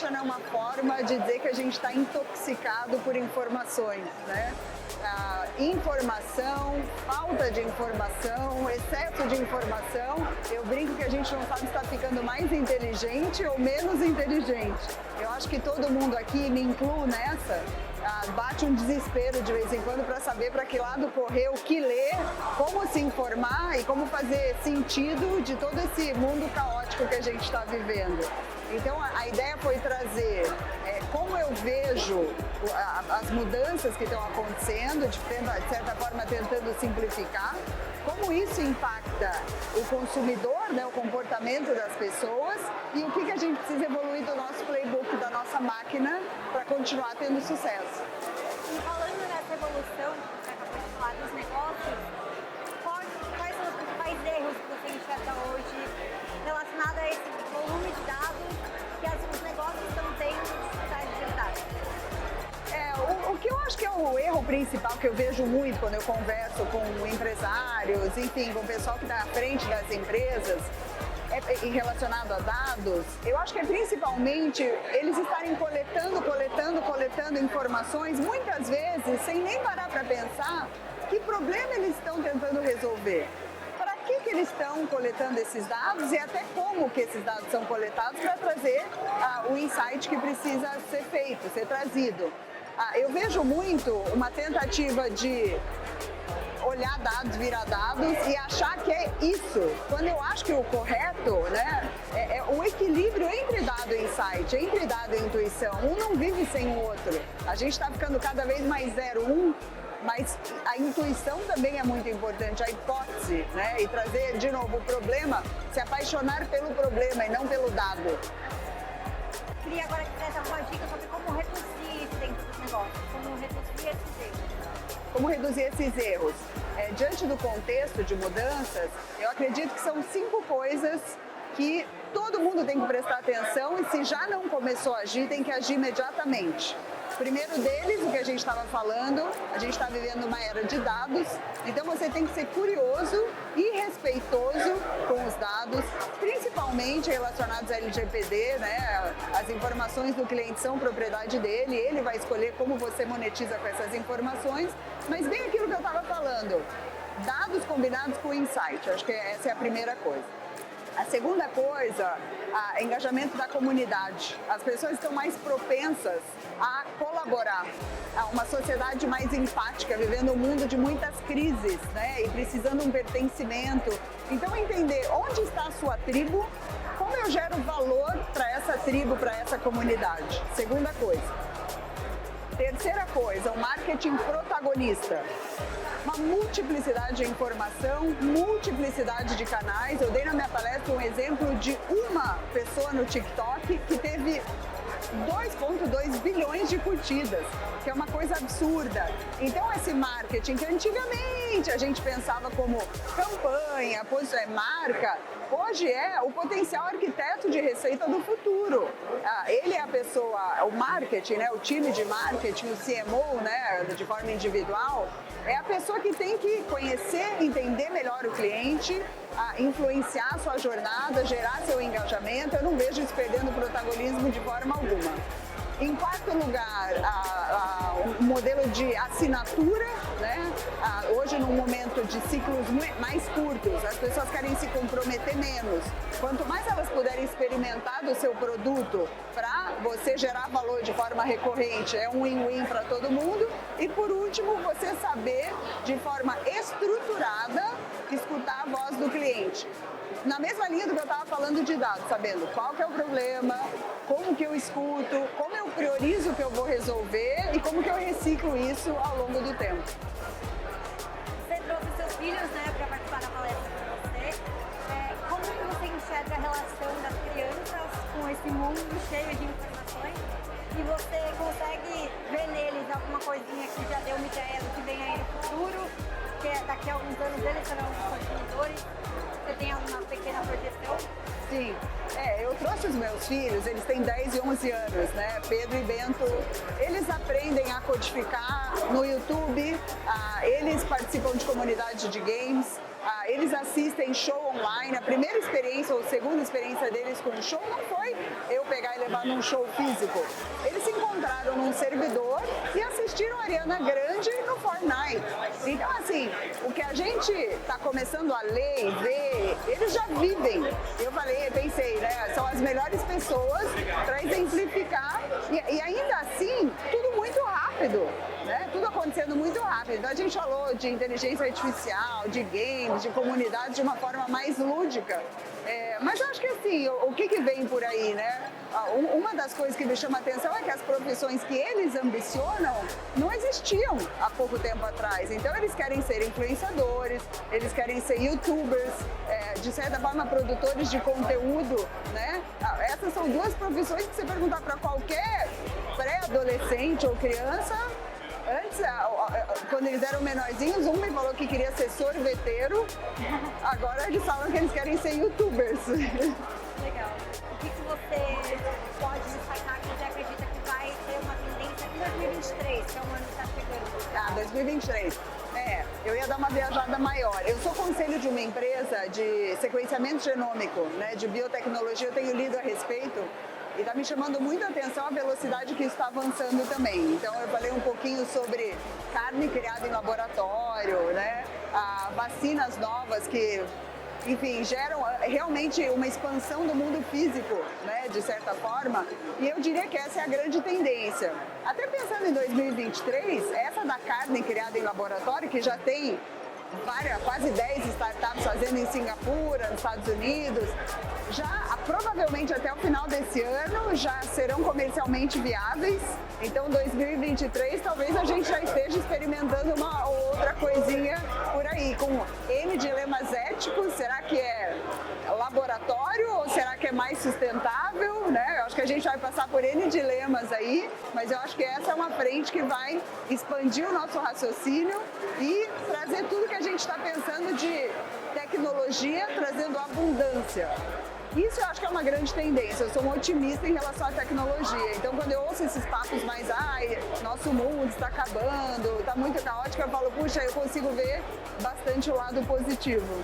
automation é uma forma de dizer que a gente está intoxicado por informações, né? Informação, falta de informação, excesso de informação. Eu brinco que a gente não sabe se está ficando mais inteligente ou menos inteligente. Eu acho que todo mundo aqui, me incluo nessa, bate um desespero de vez em quando para saber para que lado correr, o que ler, como se informar e como fazer sentido de todo esse mundo caótico que a gente está vivendo. Então a ideia foi trazer como eu vejo as mudanças que estão acontecendo, de certa forma tentando simplificar, como isso impacta o consumidor, né, o comportamento das pessoas e o que a gente precisa evoluir do nosso playbook, da nossa máquina, para continuar tendo sucesso. E falando nessa evolução, você acabou de falar dos negócios, quais são os principais erros que você enxerga hoje relacionados a esse volume de dados que os negócios estão tendo dificuldade de lidar? O que eu acho que é o erro principal que eu vejo muito quando eu converso com empresários, enfim, com o pessoal que está à frente das empresas, e relacionado a dados, eu acho que é principalmente eles estarem coletando informações, muitas vezes sem nem parar para pensar que problema eles estão tentando resolver. Para que eles estão coletando esses dados e até como que esses dados são coletados para trazer o insight que precisa ser feito, ser trazido. Eu vejo muito uma tentativa de olhar dados, virar dados e achar que é isso, quando eu acho que o correto, né, é o equilíbrio entre dado e insight, entre dado e intuição. Um não vive sem o outro. A gente está ficando cada vez mais 0-1, mas a intuição também é muito importante, a hipótese, né, e trazer de novo o problema, se apaixonar pelo problema e não pelo dado. Queria agora que você desse alguma dica sobre como reduzir isso dentro dos negócios, como reduzir esses erros. Como reduzir esses erros? Diante do contexto de mudanças, eu acredito que são 5 coisas que todo mundo tem que prestar atenção e se já não começou a agir, tem que agir imediatamente. O primeiro deles, o que a gente estava falando, a gente está vivendo uma era de dados, então você tem que ser curioso e respeitoso com os dados, principalmente relacionados à LGPD, né? As informações do cliente são propriedade dele, ele vai escolher como você monetiza com essas informações, mas bem aquilo que eu estava falando, dados combinados com insight, acho que essa é a primeira coisa. A segunda coisa, engajamento da comunidade. As pessoas estão mais propensas a colaborar. Uma sociedade mais empática, vivendo um mundo de muitas crises, né? E precisando de um pertencimento. Então, entender onde está a sua tribo, como eu gero valor para essa tribo, para essa comunidade. Segunda coisa. Terceira coisa, o marketing protagonista. Uma multiplicidade de informação, multiplicidade de canais. Eu dei na minha palestra um exemplo de uma pessoa no TikTok que teve 2,2 bilhões de curtidas, que é uma coisa absurda. Então esse marketing que antigamente a gente pensava como campanha, marca, hoje é o potencial arquiteto de receita do futuro. Ele é a pessoa, o marketing, né, o time de marketing, o CMO, né, de forma individual, é a pessoa que tem que conhecer, entender melhor o cliente, influenciar a sua jornada, gerar seu engajamento. Eu não vejo isso perdendo protagonismo de forma alguma. Em quarto lugar, o modelo de assinatura, né? Hoje, num momento de ciclos mais curtos, as pessoas querem se comprometer menos. Quanto mais elas puderem experimentar do seu produto para você gerar valor de forma recorrente, é um win-win para todo mundo. E por último, você saber de forma estruturada escutar a voz do cliente. Na mesma linha do que eu estava falando de dados, sabendo qual que é o problema, como que eu escuto, como eu priorizo o que eu vou resolver e como que eu reciclo isso ao longo do tempo. Você trouxe seus filhos, né, para participar da palestra com você. Como que você enxerga a relação das crianças com esse mundo cheio de informações? E você consegue ver neles alguma coisinha que já deu uma ideia do que vem aí no futuro? Que daqui a alguns anos eles serão os consumidores? Você tem alguma pequena projeção? Sim, eu trouxe os meus filhos, eles têm 10 e 11 anos, né? Pedro e Bento, eles aprendem a codificar no YouTube, eles participam de comunidade de games, eles assistem show online. A primeira experiência ou segunda experiência deles com o show não foi eu pegar e levar num show físico. Eles se encontraram num servidor e assistiram a Ariana Grande no Fortnite. Então, assim, o que a gente está começando a ler e ver, eles já vivem. Eu pensei, né? São as melhores pessoas para exemplificar e ainda assim, tudo muito rápido. Né? Tudo acontecendo muito rápido. Então a gente falou de inteligência artificial, de games, de comunidade de uma forma mais lúdica. Mas eu acho que assim, o que vem por aí, né? Uma das coisas que me chama a atenção é que as profissões que eles ambicionam não existiam há pouco tempo atrás. Então eles querem ser influenciadores, eles querem ser youtubers, de certa forma produtores de conteúdo, né? Essas são duas profissões que você perguntar para qualquer pré-adolescente ou criança. Antes, quando eles eram menorzinhos, um me falou que queria ser sorveteiro, agora eles falam que eles querem ser youtubers. Legal. O que você pode destacar que você acredita que vai ter uma tendência em 2023, que é o ano que está chegando? 2023. Eu ia dar uma viajada maior. Eu sou conselho de uma empresa de sequenciamento genômico, né, de biotecnologia, eu tenho lido a respeito. E está me chamando muita atenção a velocidade que isso está avançando também. Então eu falei um pouquinho sobre carne criada em laboratório, né? Vacinas novas que, enfim, geram realmente uma expansão do mundo físico, né? De certa forma. E eu diria que essa é a grande tendência. Até pensando em 2023, essa da carne criada em laboratório, que já tem quase 10 startups fazendo em Singapura, nos Estados Unidos, provavelmente até o final desse ano já serão comercialmente viáveis. Então 2023 talvez a gente já esteja experimentando uma ou outra coisinha por aí, com N dilemas éticos. Será que é laboratório ou será que é mais sustentável, né? Eu acho que a gente vai passar por N dilemas aí, mas eu acho que essa é uma frente que vai expandir o nosso raciocínio e trazer tudo que a gente está pensando de tecnologia, trazendo abundância. Isso eu acho que é uma grande tendência, eu sou um otimista em relação à tecnologia. Então quando eu ouço esses papos mais, nosso mundo está acabando, está muito caótico, eu falo, puxa, eu consigo ver bastante o lado positivo.